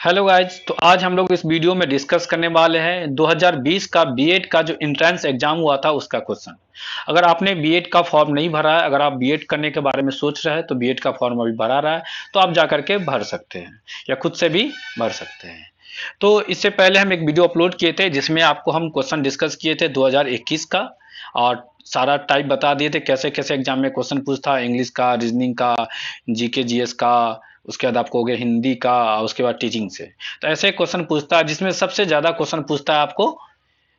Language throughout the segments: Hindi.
Hello guys. तो आज हम लोग इस वीडियो में डिस्कस करने वाले हैं 2020 का बीएड का जो एंट्रेंस एग्जाम हुआ था उसका क्वेश्चन। अगर आपने बीएड का फॉर्म नहीं भरा है, अगर आप बीएड करने के बारे में सोच रहे हैं तो बीएड का फॉर्म अभी भरा रहा है, तो आप जा करके भर सकते हैं या खुद से भी भर सकते हैं। तो इससे पहले हम एक वीडियो अपलोड किए थे जिसमें आपको हम क्वेश्चन डिस्कस किए थे 2021 का, और सारा टाइप बता दिए थे कैसे कैसे एग्जाम में क्वेश्चन पूछता है, इंग्लिश का, रीजनिंग का, जीके जीएस का, उसके बाद आपको हो गया हिंदी का, उसके बाद टीचिंग से। तो ऐसे क्वेश्चन पूछता है जिसमें सबसे ज्यादा क्वेश्चन पूछता है आपको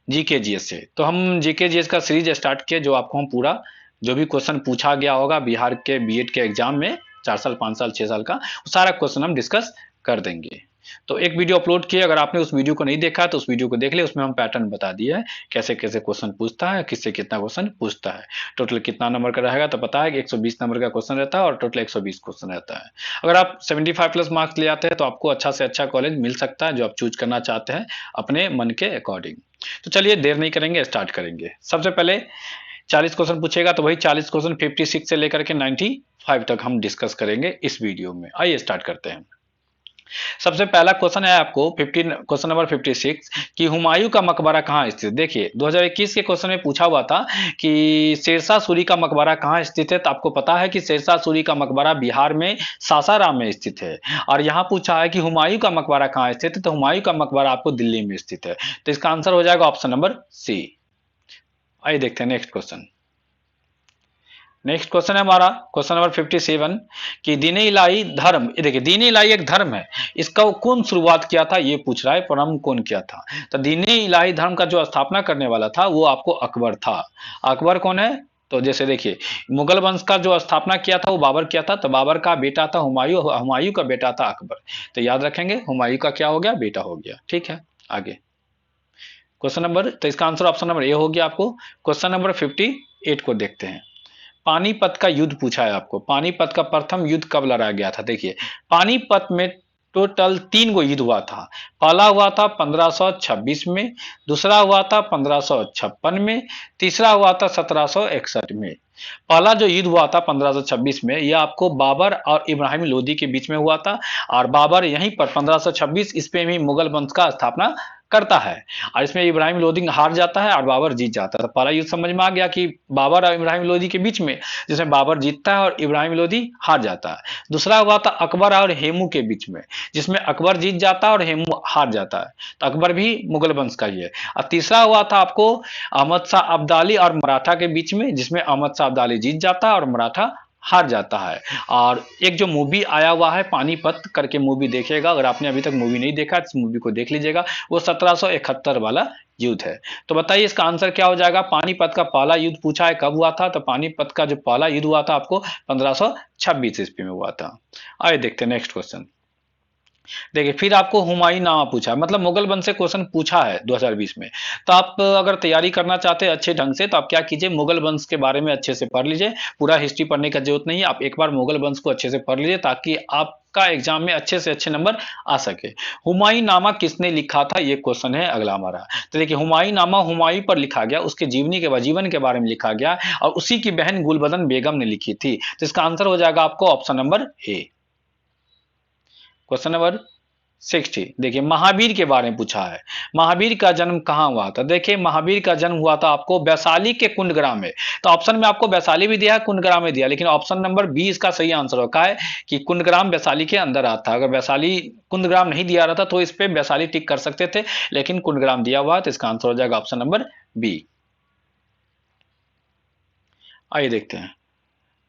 जीके जीएस से। तो हम जीके जीएस का सीरीज स्टार्ट किए, जो आपको हम पूरा जो भी क्वेश्चन पूछा गया होगा बिहार के बीएड के एग्जाम में 4 साल 5 साल 6 साल का, वो सारा क्वेश्चन हम डिस्कस कर देंगे। तो एक वीडियो अपलोड किए, अगर आपने उस वीडियो को नहीं देखा तो उस वीडियो को देख ले, उसमें हम पैटर्न बता दिया है कैसे कैसे क्वेश्चन पूछता है, किससे कितना क्वेश्चन पूछता है, टोटल कितना नंबर का रहेगा। तो पता है कि 120 नंबर का क्वेश्चन रहता है और टोटल 120 क्वेश्चन रहता है। अगर आप 75 प्लस मार्क्स ले आते हैं तो आपको अच्छा से अच्छा कॉलेज मिल सकता है जो आप चूज करना चाहते हैं अपने मन के अकॉर्डिंग। तो चलिए देर नहीं करेंगे, स्टार्ट करेंगे। सबसे पहले 40 क्वेश्चन पूछेगा, तो वही 40 क्वेश्चन 56 से लेकर के 95 तक हम डिस्कस करेंगे इस वीडियो में। आइए स्टार्ट करते हैं। सबसे पहला क्वेश्चन है आपको 15, क्वेश्चन नंबर 56 कि हुमायूं का मकबरा कहाँ स्थित। देखिए 2021 के क्वेश्चन में पूछा हुआ था कि शेरशाह सूरी का मकबरा कहाँ स्थित है। तो आपको पता है कि शेरशाह सूरी का मकबरा बिहार में सासाराम में स्थित है। और यहाँ पूछा है कि हुमायूं का मकबरा कहाँ स्थित है, तो हुमायूं का मकबरा आपको दिल्ली में स्थित है। तो इसका आंसर हो जाएगा ऑप्शन नंबर सी। आइए देखते हैं नेक्स्ट क्वेश्चन। नेक्स्ट क्वेश्चन है हमारा क्वेश्चन नंबर 57 कि दीन इलाही धर्म, ये देखिए दीन इलाही एक धर्म है, इसका कौन शुरुआत किया था ये पूछ रहा है, प्रारंभ कौन किया था। तो दीन इलाही धर्म का जो स्थापना करने वाला था वो आपको अकबर था। अकबर कौन है, तो जैसे देखिए मुगल वंश का जो स्थापना किया था वो बाबर किया था। तो बाबर का बेटा था हुमायूं, हुमायूं का बेटा था अकबर। तो याद रखेंगे हुमायूं का क्या हो गया, बेटा हो गया। ठीक है, आगे क्वेश्चन नंबर, तो इसका आंसर ऑप्शन नंबर ए हो गया आपको। क्वेश्चन नंबर 58 को देखते हैं। पानीपत का युद्ध पूछा है आपको। पानीपत का प्रथम युद्ध कब लड़ा गया था। देखिए पानीपत में टोटल 3 गो युद्ध हुआ था। पहला हुआ था 1526 में, दूसरा हुआ था 1556 में, तीसरा हुआ था 1761 में। पहला जो युद्ध हुआ था 1526 में, यह आपको बाबर और इब्राहिम लोदी के बीच में हुआ था। और बाबर यहीं पर 1526 इसमें भी मुगल वंश का स्थापना करता है, और इसमें इब्राहिम लोदी हार जाता है और बाबर जीत जाता है। तो पहला युद्ध समझ में आ गया कि बाबर और इब्राहिम लोदी के बीच में, जिसमें बाबर जीतता है और इब्राहिम लोदी हार जाता है। दूसरा हुआ था अकबर और हेमू के बीच में, जिसमें अकबर जीत जाता है और हेमू हार जाता है। तो अकबर भी मुगल वंश का ही है। और तीसरा हुआ था आपको अहमद शाह अब्दाली और मराठा के बीच में, जिसमें अहमद शाह अब्दाली जीत जाता है और मराठा हार जाता है। और एक जो मूवी आया हुआ है पानीपत करके, मूवी देखिएगा, अगर आपने अभी तक मूवी नहीं देखा इस मूवी को देख लीजिएगा, वो 1771 वाला युद्ध है। तो बताइए इसका आंसर क्या हो जाएगा। पानीपत का पहला युद्ध पूछा है कब हुआ था, तो पानीपत का जो पहला युद्ध हुआ था आपको 1526 ईस्वी में हुआ था। आइए देखते हैं नेक्स्ट क्वेश्चन। देखिए फिर आपको हुमायूं नामा पूछा है, मतलब मुगल वंश से क्वेश्चन पूछा है 2020 में। तो आप अगर तैयारी करना चाहते हैं अच्छे ढंग से, तो आप क्या कीजिए, मुगल वंश के बारे में अच्छे से पढ़ लीजिए। पूरा हिस्ट्री पढ़ने का जरूरत नहीं है, आप एक बार मुगल वंश को अच्छे से पढ़ लीजिए ताकि आपका एग्जाम में अच्छे से अच्छे नंबर आ सके। हुमायूं नामा किसने लिखा था, ये क्वेश्चन है अगला हमारा। तो देखिए हुमायूं नामा हुमायूं पर लिखा गया, उसके जीवन के बारे में लिखा गया, और उसी की बहन गुलबदन बेगम ने लिखी थी। तो इसका आंसर हो जाएगा आपको option number A. Question number 60, देखिए महावीर के बारे में पूछा है। महावीर का जन्म कहाँ हुआ था। देखिए महावीर का जन्म हुआ था आपको वैशाली के कुंडग्राम में। तो ऑप्शन में आपको वैशाली भी दिया है, कुंडग्राम में दिया, लेकिन ऑप्शन नंबर बी इसका सही आंसर होगा है कि कुंडग्राम वैशाली के अंदर आता है। अगर वैशाली कुंडग्राम नहीं दिया रहा था तो इस पे वैशाली टिक कर सकते थे, लेकिन कुंडग्राम दिया हुआ है, तो इसका आंसर हो जाएगा ऑप्शन नंबर बी। आइए देखते हैं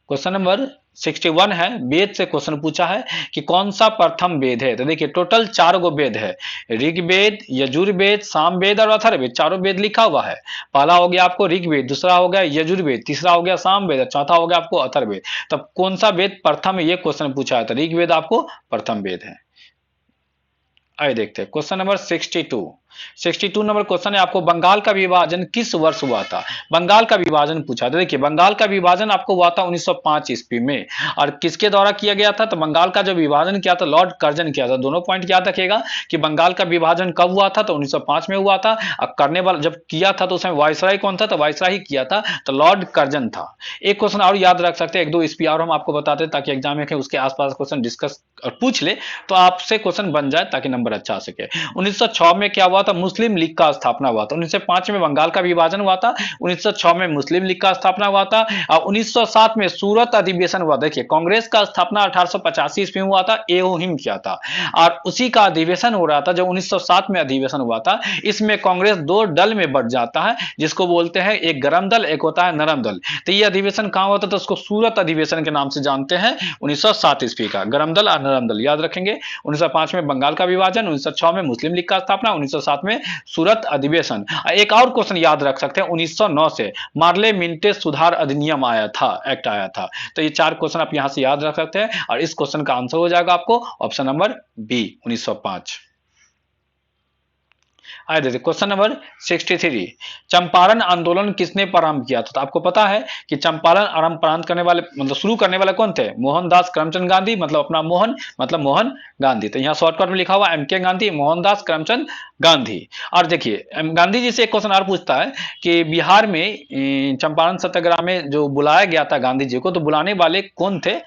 क्वेश्चन नंबर 61 है, वेद से क्वेश्चन पूछा है कि कौन सा प्रथम वेद है। तो देखिए टोटल 4 गो वेद है, ऋग्वेद, यजुर्वेद, सामवेद और अथर्ववेद, चारों वेद लिखा हुआ है। पहला हो गया आपको ऋग्वेद, दूसरा हो गया यजुर्वेद, तीसरा हो गया सामवेद और चौथा हो गया आपको अथर्ववेद। तब कौन सा वेद प्रथम है ये क्वेश्चन पूछा है, तो ऋग्वेद आपको प्रथम वेद है। आइए देखते हैं क्वेश्चन नंबर 62। 62 नंबर क्वेश्चन है आपको, बंगाल का विभाजन किस वर्ष हुआ था? बंगाल का विभाजन पूछा था। देखिए बंगाल का विभाजन आपको हुआ था 1905 ईस्वी में। और किसके द्वारा किया गया था? तो बंगाल का जो विभाजन किया था लॉर्ड कर्जन किया था। दोनों पॉइंट याद रखिएगा कि बंगाल का विभाजन कब हुआ था? तो 1905 में हुआ था। और करने वाला जब किया था तो उसमें वायसराय कौन था? तो वायसराय किया था, तो लॉर्ड कर्जन था। एक क्वेश्चन और याद रख सकते हैं, एक दो ईस्वी और हम आपको बताते हैं ताकि एग्जाम में उसके आसपास क्वेश्चन डिस्कस और पूछ ले तो आपसे क्वेश्चन बन जाए ताकि नंबर अच्छा आ सके। 1906 में क्या हुआ था? मुस्लिम लीग का स्थापना हुआ था। 1905 में बंगाल का विभाजन हुआ था, 1906 में मुस्लिम लीग का स्थापना हुआ था, और 1907 में सूरत अधिवेशन हुआ। देखिए कांग्रेस का स्थापना 1885 ईस्वी में हुआ था, एओहिम किया था, और उसी का अधिवेशन हो रहा था जो 1907 में अधिवेशन हुआ था। इसमें कांग्रेस दो दल में बढ़ जाता है, जिसको बोलते हैं एक गरम दल, एक होता है नरम दल। तो ये अधिवेशन कहां होता था? उसको सूरत अधिवेशन के नाम से जानते हैं। 1907 ईस्वी का गरम दल और नरम दल याद रखेंगे। 1905 में बंगाल का विभाजन, 1906 में मुस्लिम लीग का स्थापना, 1907 में सूरत अधिवेशन। एक और क्वेश्चन याद रख सकते हैं, 1909 से मार्ले मिंटे सुधार अधिनियम आया था, एक्ट आया था। तो ये चार क्वेश्चन आप यहां से याद रख सकते हैं, और इस क्वेश्चन का आंसर हो जाएगा आपको ऑप्शन नंबर बी 1905। आइए देखिए क्वेश्चन नंबर 63, चंपारण आंदोलन किसने प्रारंभ किया था? तो आपको पता है कि चंपारण आरंभ प्रारंभ करने वाले मतलब शुरू करने वाले कौन थे? मोहनदास करमचंद गांधी, मतलब अपना मोहन मतलब मोहन गांधी। तो यहाँ शॉर्टकट में लिखा हुआ एमके गांधी, मोहनदास करमचंद गांधी। और देखिए गांधी जी से एक क्वेश्चन और पूछता है कि बिहार में चंपारण सत्याग्रह में जो बुलाया गया था गांधी जी को, तो बुलाने वाले कौन थे?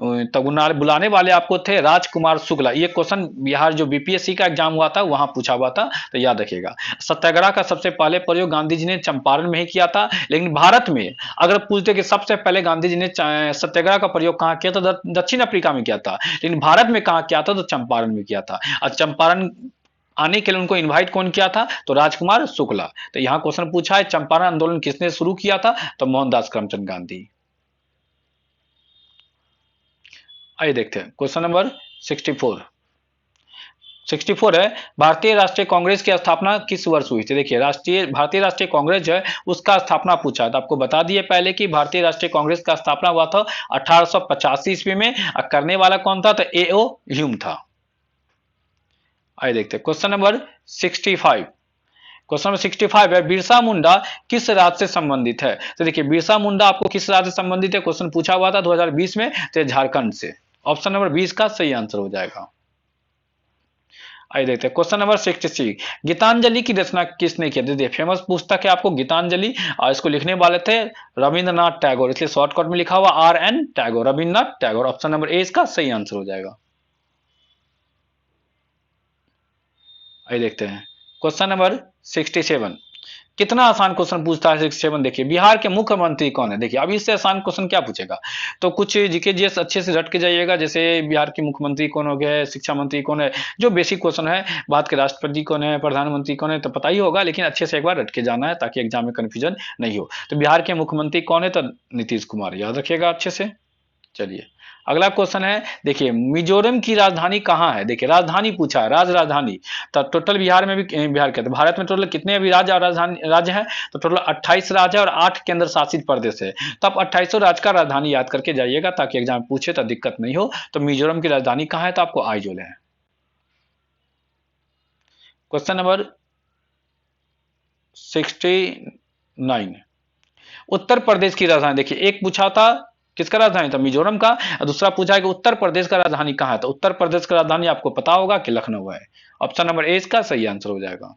तो बुलाने वाले आपको थे राजकुमार शुक्ला। ये क्वेश्चन बिहार जो बीपीएससी का एग्जाम हुआ था वहां पूछा हुआ था, तो याद रखिएगा। सत्याग्रह का सबसे पहले प्रयोग गांधी जी ने चंपारण में ही किया था, लेकिन भारत में अगर पूछते कि सबसे पहले गांधी जी ने सत्याग्रह का प्रयोग कहां किया था? दक्षिण अफ्रीका में किया था, लेकिन भारत में कहां किया था? तो चंपारण में किया था। और चंपारण आने के लिए उनको इनवाइट कौन किया था? तो राजकुमार शुक्ला। तो यहां क्वेश्चन पूछा है चंपारण आंदोलन किसने शुरू किया था? तो मोहनदास करमचंद गांधी। आइए देखते हैं क्वेश्चन नंबर 64। 64 है, भारतीय राष्ट्रीय कांग्रेस की स्थापना किस वर्ष हुई थी? देखिए भारतीय राष्ट्रीय कांग्रेस जो है उसका स्थापना पूछा था। आपको बता दिए पहले कि भारतीय राष्ट्रीय कांग्रेस का स्थापना हुआ था 1885 ईस्वी में। करने वाला कौन था? तो एओ ह्यूम था। आइए देखते हैं क्वेश्चन नंबर 65। क्वेश्चन नंबर 65 है, बिरसा मुंडा किस राज्य से संबंधित है? तो देखिए बिरसा मुंडा आपको किस राज्य से संबंधित है? क्वेश्चन पूछा हुआ था 2020 में, तो झारखंड से। ऑप्शन नंबर 20 का सही आंसर हो जाएगा। आइए देखते हैं क्वेश्चन नंबर 66, गीतांजलि की रचना किसने की? देखिए फेमस पुस्तक है आपको गीतांजलि, और इसको लिखने वाले थे रविंद्रनाथ टैगोर, इसलिए शॉर्टकट में लिखा हुआ RN Tagore, Rabindranath Tagore. Option number A इसका सही आंसर हो जाएगा। आइए देखते हैं क्वेश्चन नंबर 67, कितना आसान क्वेश्चन पूछता है 67। देखिए बिहार के मुख्यमंत्री कौन है? देखिए अब इससे आसान क्वेश्चन क्या पूछेगा? तो कुछ जीके जीएस अच्छे से रट के जाइएगा, जैसे बिहार के मुख्यमंत्री कौन हो गए, शिक्षा मंत्री कौन है, जो बेसिक क्वेश्चन है। भारत के राष्ट्रपति कौन है, प्रधानमंत्री कौन है, तो पता ही होगा, लेकिन अच्छे से एक बार रट के जाना है ताकि एग्जाम में कंफ्यूजन नहीं हो। तो बिहार के मुख्यमंत्री कौन है? तो नीतीश कुमार, याद रखिएगा अच्छे से। चलिए अगला क्वेश्चन है, देखिए मिजोरम की राजधानी कहाँ है? देखिए राजधानी पूछा है, राजधानी। तो टोटल बिहार में भी बिहार के, तो भारत में टोटल कितने अभी राज्य और राजधानी राज्य है? तो टोटल 28 राज्य है और 8 केंद्र शासित प्रदेश है। तो आप 28 राज्य का राजधानी याद करके जाइएगा ताकि एग्जाम पूछे तो दिक्कत नहीं हो। तो मिजोरम की राजधानी कहाँ है? तो आपको आइजोल है। क्वेश्चन नंबर 69, उत्तर प्रदेश की राजधानी। देखिए एक पूछा था किसका राजधानी था? मिजोरम का। और दूसरा पूछा है कि उत्तर प्रदेश का राजधानी कहां है? तो उत्तर प्रदेश का राजधानी आपको पता होगा कि लखनऊ है। ऑप्शन नंबर ए इसका सही आंसर हो जाएगा।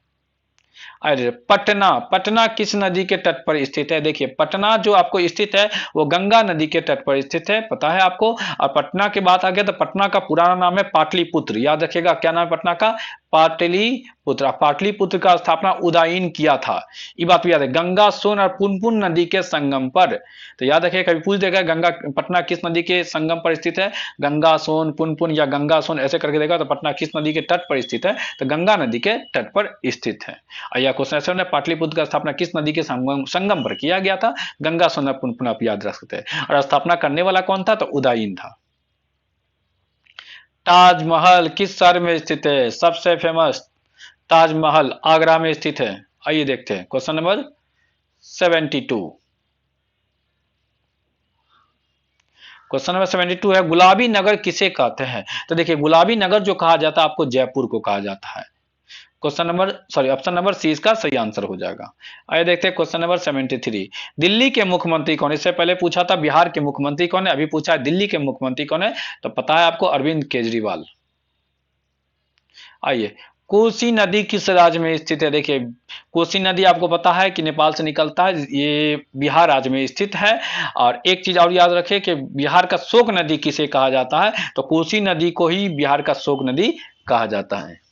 अरे पटना, पटना किस नदी के तट पर स्थित है? देखिए पटना जो आपको स्थित है वो गंगा नदी के तट पर स्थित है, पता है आपको। और पटना की बात आ गया तो पटना का पुराना नाम है पाटलिपुत्र, याद रखिएगा क्या नाम है पटना का? पाटलिपुत्र। पाटलिपुत्र का स्थापना उदयन किया था, ये बात भी याद है, गंगा सोन और पुनपुन नदी के संगम पर। तो याद रखिए कभी पूछ देगा गंगा पटना किस नदी के संगम पर स्थित है? गंगा सोन पुनपुन या गंगा सोन ऐसे करके देगा तो पटना किस नदी के तट पर स्थित है? तो गंगा नदी के तट पर स्थित है। या क्वेश्चन ऐसे होना, पाटलिपुत्र का स्थापना किस नदी के संगम पर किया गया था? गंगा सोन पुनपुन, आप याद रख सकते हैं। और स्थापना करने वाला कौन था? तो उदयन था। ताजमहल किस शहर में स्थित है? सबसे फेमस ताजमहल आगरा में स्थित है। आइए देखते हैं क्वेश्चन नंबर 72। क्वेश्चन नंबर 72 है, गुलाबी नगर किसे कहते हैं? तो देखिए गुलाबी नगर जो कहा जाता है आपको जयपुर को कहा जाता है। ऑप्शन नंबर सी इसका सही आंसर हो जाएगा। आइए देखते हैं क्वेश्चन नंबर 73। दिल्ली के मुख्यमंत्री कौन है? इससे पहले पूछा था बिहार के मुख्यमंत्री कौन है, अभी पूछा है दिल्ली के मुख्यमंत्री कौन है, तो पता है आपको अरविंद केजरीवाल। आइए, कोसी नदी किस राज्य में स्थित है? देखिए, कोसी नदी आपको पता है कि नेपाल से निकलता है, ये बिहार राज्य में स्थित है। और एक चीज और याद रखिए कि बिहार का शोक नदी किसे कहा जाता है, तो कोसी नदी को ही बिहार का शोक नदी कहा जाता है।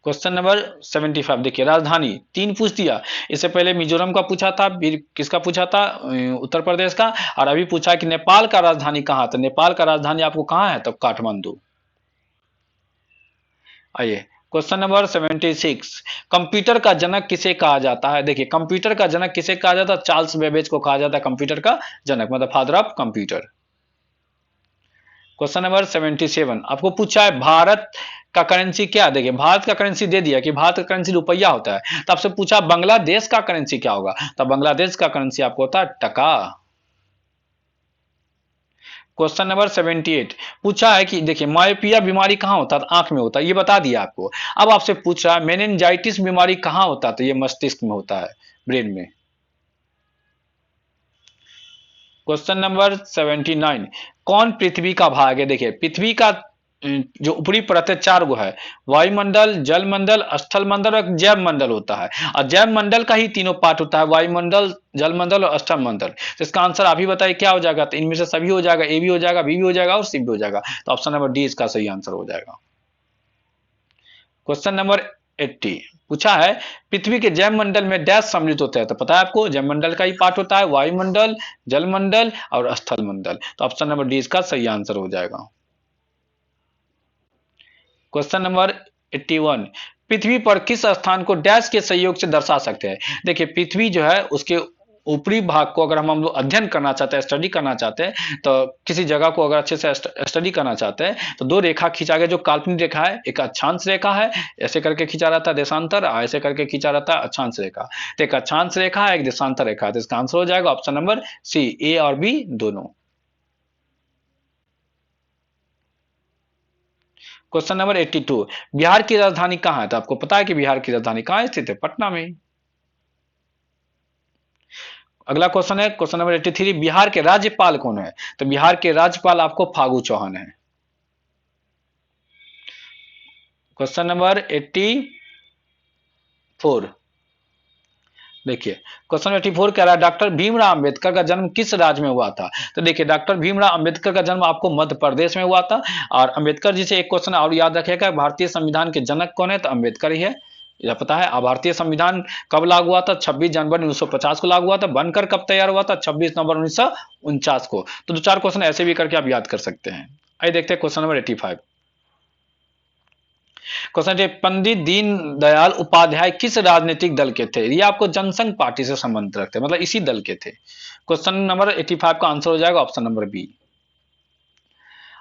क्वेश्चन नंबर 75 देखिए, राजधानी 3 पूछ दिया। इससे पहले मिजोरम का पूछा था, फिर किसका पूछा था, उत्तर प्रदेश का, और अभी पूछा कि नेपाल का राजधानी कहाँ, तो नेपाल का राजधानी आपको कहाँ है, तो काठमांडू। आइए, क्वेश्चन नंबर 76। कंप्यूटर का जनक किसे कहा जाता है? देखिए, कंप्यूटर का जनक किसे कहा जाता है? चार्ल्स बेबेज को कहा जाता है कंप्यूटर का जनक, मतलब father of computer. Question number 77 आपको पूछा है भारत का करेंसी क्या? देखिए, भारत का करेंसी दे दिया कि भारत का करेंसी रुपया होता है, तो आपसे पूछा बांग्लादेश का करेंसी क्या होगा, तो बांग्लादेश का करेंसी आपको होता है टका। क्वेश्चन नंबर 78 पूछा है कि देखिए, मायोपिया बीमारी कहां होता है? आंख में होता है, ये बता दिया आपको। अब आपसे पूछ रहा है मेनिनजाइटिस बीमारी कहां होता है, तो ये मस्तिष्क में होता है, ब्रेन में। क्वेश्चन नंबर 79 कौन पृथ्वी का भाग है? देखिए, पृथ्वी का जो ऊपरी परत है 4 गो है, वायुमंडल, जलमंडल, स्थलमंडल और जैव मंडल होता है। और जैव मंडल का ही तीनों पार्ट होता है, वायुमंडल, जलमंडल और स्थलमंडल। तो इसका आंसर अभी बताइए क्या हो जाएगा, तो इनमें से सभी हो जाएगा, ए भी हो जाएगा, बी भी हो जाएगा और सी भी हो जाएगा, तो ऑप्शन नंबर डी इसका सही आंसर हो जाएगा। क्वेश्चन नंबर 80 पूछा है पृथ्वी के जैव मंडल में डैश सम्मिलित होता है, तो पता है आपको जैव मंडल का ही पार्ट होता है वायुमंडल, जलमंडल और स्थल मंडल, तो ऑप्शन नंबर डी इसका सही आंसर हो जाएगा। क्वेश्चन नंबर 81 पृथ्वी पर किस स्थान को डैश के सहयोग से दर्शा सकते हैं? देखिए, पृथ्वी जो है उसके ऊपरी भाग को अगर हम लोग अध्ययन करना चाहते हैं, स्टडी करना चाहते हैं, तो किसी जगह को अगर अच्छे से स्टडी करना चाहते हैं, तो 2 रेखा खींचा गया, जो काल्पनिक रेखा है, एक अक्षांश रेखा है, ऐसे करके खींचा रहता है देशांतर, ऐसे करके खींचा रहता है अक्षांश रेखा, तो एक अक्षांश रेखा है, एक देशांतर रेखा है, तो इसका आंसर हो जाएगा ऑप्शन नंबर सी, ए और बी दोनों। क्वेश्चन नंबर 82 बिहार की राजधानी कहां है? तो आपको पता है कि बिहार की राजधानी कहां स्थित है, पटना में। अगला क्वेश्चन है क्वेश्चन नंबर 83 बिहार के राज्यपाल कौन है? तो बिहार के राज्यपाल आपको फागू चौहान है। क्वेश्चन नंबर 84 देखिए, क्वेश्चन 84 कह रहा है डॉक्टर भीमराव अंबेडकर का जन्म किस राज्य में हुआ था? तो देखिए, डॉक्टर भीमराव अंबेडकर का जन्म आपको मध्य प्रदेश में हुआ था। और अंबेडकर जी से एक क्वेश्चन और याद रखिएगा, भारतीय संविधान के जनक कौन है? तो अंबेडकर ही है, यह पता है। भारतीय संविधान कब लागू हुआ था? 26 जनवरी 1950 को लागू हुआ था। बनकर कब तैयार हुआ था? 26 नवंबर 1949 को। तो 2-4 क्वेश्चन ऐसे भी करके आप याद कर सकते हैं। आइए देखते हैं question number 85। Question Pandit Deendayal Upadhyay किस राजनीतिक दल के थे? ये आपको जनसंघ पार्टी से संबंधित रखते हैं, मतलब इसी दल के थे। क्वेश्चन नंबर 85 का आंसर हो जाएगा ऑप्शन नंबर बी।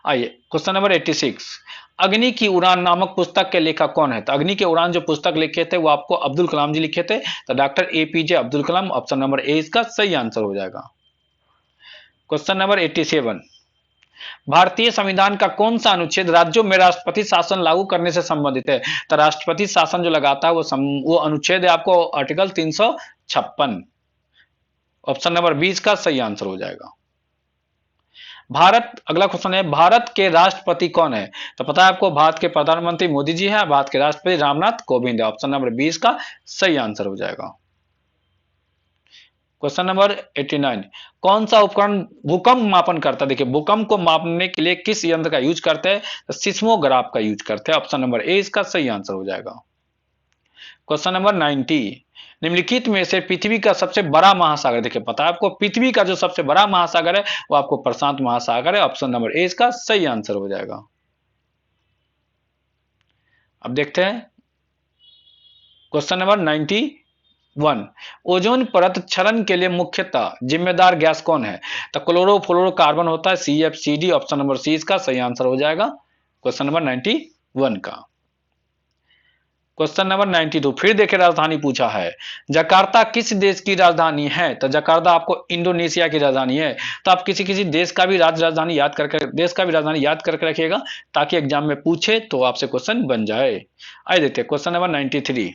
आइए, क्वेश्चन नंबर 86 अग्नि की उड़ान नामक पुस्तक के लेखक कौन है? तो अग्नि के उड़ान जो पुस्तक लिखे थे वो आपको अब्दुल कलाम जी लिखे थे, तो doctor APJ Abdul Kalam, option number A इसका सही आंसर हो जाएगा। क्वेश्चन नंबर 87 भारतीय संविधान का कौन सा अनुच्छेद राज्यों में राष्ट्रपति शासन लागू करने से संबंधित है? तो राष्ट्रपति शासन जो लगाता है वो अनुच्छेद है आपको आर्टिकल 356, ऑप्शन नंबर 20 का सही आंसर हो जाएगा। अगला क्वेश्चन है भारत के राष्ट्रपति कौन है? तो पता है आपको भारत के प्रधानमंत्री मोदी जी हैं, भारत के राष्ट्रपति रामनाथ कोविंद है, ऑप्शन नंबर 20 का सही आंसर हो जाएगा। क्वेश्चन नंबर 89 कौन सा उपकरण भूकंप मापन करता है? देखिए, भूकंप को मापने के लिए किस यंत्र का यूज करते हैं? तो सिस्मोग्राफ का यूज करते हैं, ऑप्शन नंबर ए इसका सही आंसर हो जाएगा। क्वेश्चन नंबर 90 निम्नलिखित में से पृथ्वी का सबसे बड़ा महासागर, देखिए पता है आपको पृथ्वी का जो सबसे बड़ा महासागर है वो आपको प्रशांत महासागर है, ऑप्शन नंबर ए इसका सही आंसर हो जाएगा। अब देखते हैं क्वेश्चन नंबर 91 ओजोन परत क्षरण के लिए मुख्यतः जिम्मेदार गैस कौन है? तो क्लोरोफ्लोरोकार्बन होता है, CFCD, ऑप्शन नंबर सी इसका सही आंसर हो जाएगा क्वेश्चन नंबर 91 का। क्वेश्चन नंबर 92 फिर देखिए राजधानी पूछा है, जकार्ता किस देश की राजधानी है? तो जकार्ता आपको इंडोनेशिया की राजधानी है। तो आप किसी किसी देश का भी राजधानी याद करके रखिएगा, ताकि एग्जाम में पूछे तो आपसे क्वेश्चन बन जाए। आइए देखते हैं क्वेश्चन नंबर 93।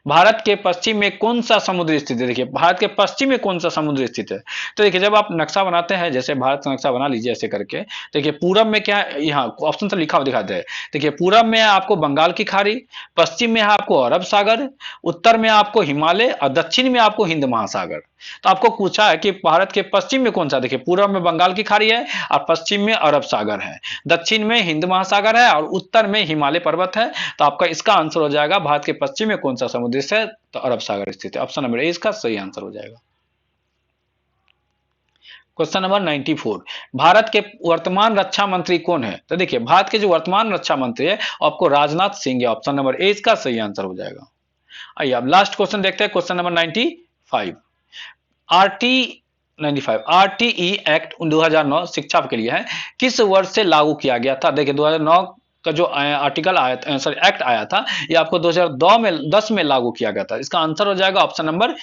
भारत के पश्चिम में कौन सा समुद्र स्थित है? देखिए भारत के पश्चिम में कौन सा समुद्र स्थित है? तो देखिए जब आप नक्शा बनाते हैं, जैसे भारत का नक्शा बना लीजिए ऐसे करके, देखिए पूरब में क्या है, यहाँ ऑप्शन तो लिखा हुआ दिखाते हैं। देखिए पूरब में है आपको बंगाल की खाड़ी, पश्चिम में है आपको अरब सागर, उत्तर में आपको हिमालय और दक्षिण में आपको हिंद महासागर। तो आपको पूछा है कि भारत के पश्चिम में कौन सा? देखिए पूरब में बंगाल की खाड़ी है और पश्चिम में अरब सागर है, दक्षिण में हिंद महासागर है और उत्तर में हिमालय पर्वत है। तो आपका इसका आंसर हो जाएगा भारत के पश्चिम में कौन सा समुद्र है? तो अरब सागर स्थित है। ऑप्शन नंबर ए इसका सही आंसर हो जाएगा। क्वेश्चन नंबर 94, भारत के वर्तमान रक्षा मंत्री कौन है? तो देखिए भारत के जो वर्तमान रक्षा मंत्री है आपको राजनाथ सिंह है। ऑप्शन नंबर ए इसका सही आंसर हो जाएगा। आइए अब लास्ट क्वेश्चन देखते हैं, question number 95। RT 95 RTE act 2009 शिक्षा के लिए है, किस वर्ष से लागू किया गया था? देखिए 2009 का जो आर्टिकल आया था, सॉरी एक्ट आया था, ये आपको 2010 में लागू किया गया था। इसका आंसर हो जाएगा ऑप्शन नंबर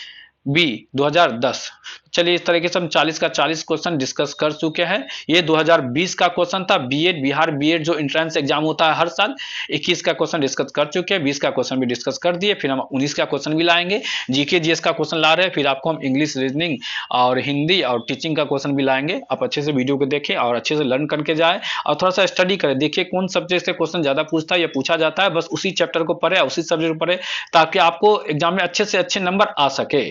बी 2010। चलिए इस तरीके से हम 40 का 40 क्वेश्चन डिस्कस कर चुके हैं। ये 2020 का क्वेश्चन था, बीएड बिहार बीएड जो एंट्रेंस एग्जाम होता है हर साल। 21 का क्वेश्चन डिस्कस कर चुके हैं, 20 का क्वेश्चन भी डिस्कस कर दिए, फिर हम 19 का क्वेश्चन भी लाएंगे, जीके जीएस का क्वेश्चन ला रहे हैं, फिर आपको हम इंग्लिश रीजनिंग और हिंदी और टीचिंग का क्वेश्चन भी लाएंगे। आप अच्छे से वीडियो को देखें और अच्छे से लर्न करके जाए और थोड़ा सा स्टडी करें, देखिए कौन सब्जेक्ट से क्वेश्चन ज्यादा पूछता है या पूछा जाता है, बस उसी चैप्टर को पढ़े, उसी सब्जेक्ट को पढ़े, ताकि आपको एग्जाम में अच्छे से अच्छे नंबर आ सके,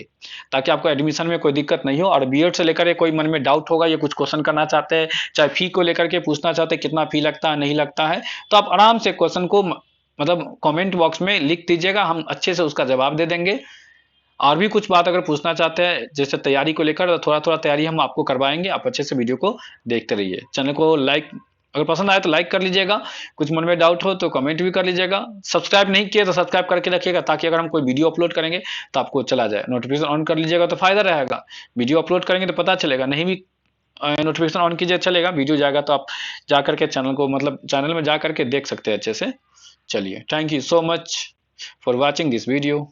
ताकि आपको एडमिशन में कोई दिक्कत नहीं हो। और बीएड से लेकर कोई मन में डाउट होगा या कुछ क्वेश्चन करना चाहते हैं, चाहे फी को लेकर के पूछना चाहते हैं कितना फी लगता है नहीं लगता है, तो आप आराम से क्वेश्चन को मतलब कमेंट बॉक्स में लिख दीजिएगा, हम अच्छे से उसका जवाब दे देंगे। और भी कुछ बात अगर पूछना चाहते हैं जैसे तैयारी को लेकर, तो थोड़ा थोड़ा तैयारी हम आपको करवाएंगे। आप अच्छे से वीडियो को देखते रहिए। चैनल को लाइक, अगर पसंद आए तो लाइक कर लीजिएगा, कुछ मन में डाउट हो तो कमेंट भी कर लीजिएगा। सब्सक्राइब नहीं किए तो सब्सक्राइब करके रखिएगा, ताकि अगर हम कोई वीडियो अपलोड करेंगे तो आपको चला जाए। नोटिफिकेशन ऑन कर लीजिएगा तो फायदा रहेगा, वीडियो अपलोड करेंगे तो पता चलेगा, नहीं भी नोटिफिकेशन ऑन कीजिए चलेगा, वीडियो जाएगा तो आप जा करके चैनल को मतलब चैनल में जा करके देख सकते हैं अच्छे से। चलिए, thank you so much for watching this video.